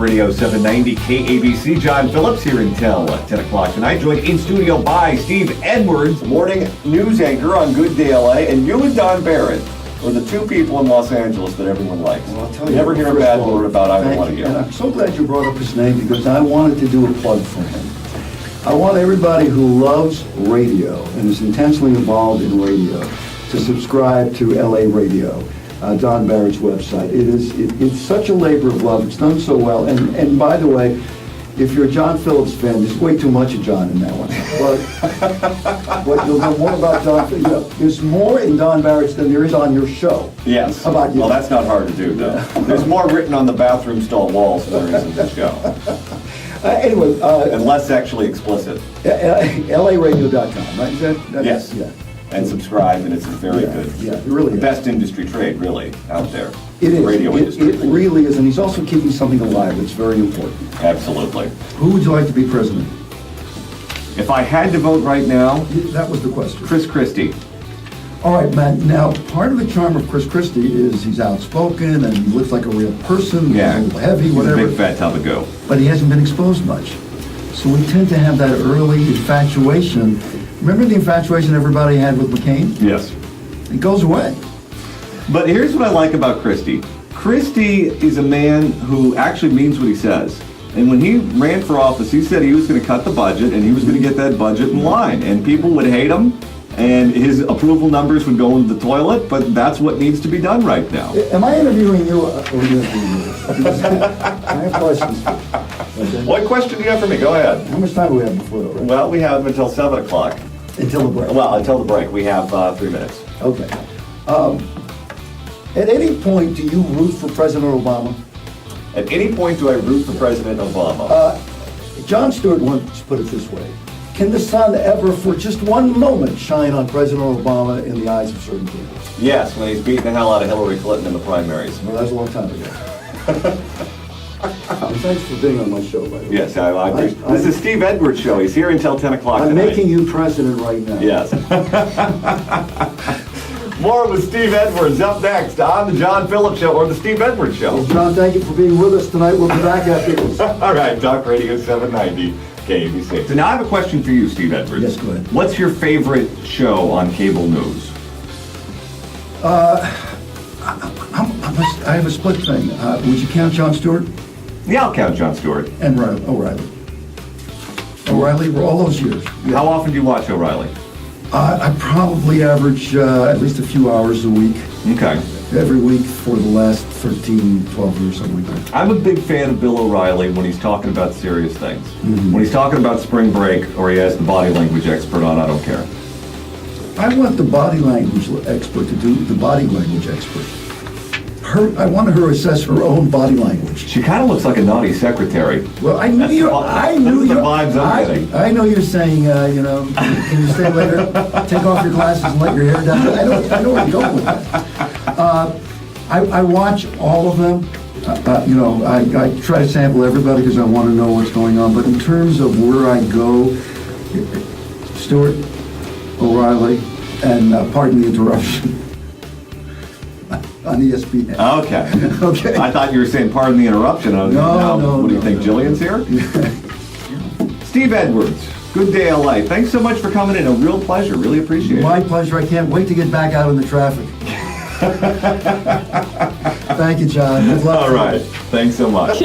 Radio 790 KABC. John Phillips here until 10 o'clock tonight, joined in studio by Steve Edwards, morning news anchor on Good Day LA, and you and Don Barrett are the two people in Los Angeles that everyone likes. Well, I'll tell you, never hear a bad word about either one of you. And I'm so glad you brought up his name because I wanted to do a plug for him. I want everybody who loves radio and is intensely involved in radio to subscribe to LA Radio, Don Barrett's website. It's such a labor of love. It's done so well. And by the way, if you're a John Phillips fan, there's way too much of John in that one. But you'll know more about John. There's more in Don Barrett's than there is on your show. Yes. How about you? Well, that's not hard to do, though. There's more written on the bathroom stall walls than there is in the show. Anyway. And less sexually explicit. LAradio.com, right? Yes. Yeah. And subscribe, and it's very good. Yeah, it really is. Best industry trade, really, out there. It is. Radio industry. It really is, and he's also keeping something alive that's very important. Absolutely. Who would you like to be president? if I had to vote right now, That was the question. Chris Christie. All right, Matt. Now, part of the charm of Chris Christie is he's outspoken and he looks like a real person. Yeah, He's a little heavy, he's whatever. a big fat tub of goo. But he hasn't been exposed much. So we tend to have that early infatuation. Remember the infatuation everybody had with McCain? Yes. It goes away. But here's what I like about Christie. Christie is a man who actually means what he says. And when he ran for office, he said he was going to cut the budget and he was going to get that budget in line. And people would hate him and his approval numbers would go into the toilet, but that's what needs to be done right now. Am I interviewing you or interviewing you? I have questions. Okay. What question do you have for me? Go ahead. How much time do we have before that? Well, we have until 7 o'clock. Until the break. Well, until the break. We have 3 minutes. Okay. At any point, do you root for President Obama? At any point do I root for President Obama? John Stewart once put it this way. Can the sun ever, for just one moment, shine on President Obama in the eyes of certain people? Yes, when he's beating the hell out of Hillary Clinton in the primaries. Well, that was a long time ago. Thanks for being on my show, by the way. Yes, I appreciate This is Steve Edwards' show. He's here until 10 o'clock I'm tonight. making you president right now. Yes. More with Steve Edwards up next on the John Phillips Show or the Steve Edwards Show. Well, John, thank you for being with us tonight. We'll be back after this. All right, Talk Radio 790 KABC. So now I have a question for you, Steve Edwards. Yes, go ahead. What's your favorite show on cable news? I have a split thing. Would you count Jon Stewart? Yeah, I'll count Jon Stewart. And O'Reilly. O'Reilly, for all those years. Yeah. How often do you watch O'Reilly? I probably average at least a few hours a week, Okay. every week for the last 13, 12 years, something like that. I'm a big fan of Bill O'Reilly when he's talking about serious things. When he's talking about spring break or he has the body language expert on, I don't care. I want the body language expert to do the body language expert. I want her to assess her own body language. She kind of looks like a naughty secretary. Well, I knew That's you. the- I knew that's the you. vibes I'm getting. I know you're saying, can you stay later? Take off your glasses and let your hair down. I know where you're going with that. I watch all of them. I try to sample everybody because I want to know what's going on. But in terms of where I go, Stewart, O'Reilly, and pardon the interruption. On ESPN. Okay. Okay. I thought you were saying, pardon the interruption. I was No, what do you no, think, no. Jillian's here? Steve Edwards, Good Day LA. Thanks so much for coming in. A real pleasure. Really appreciate it. My pleasure. I can't wait to get back out in the traffic. Thank you, John. Good luck. All right. Thanks so much.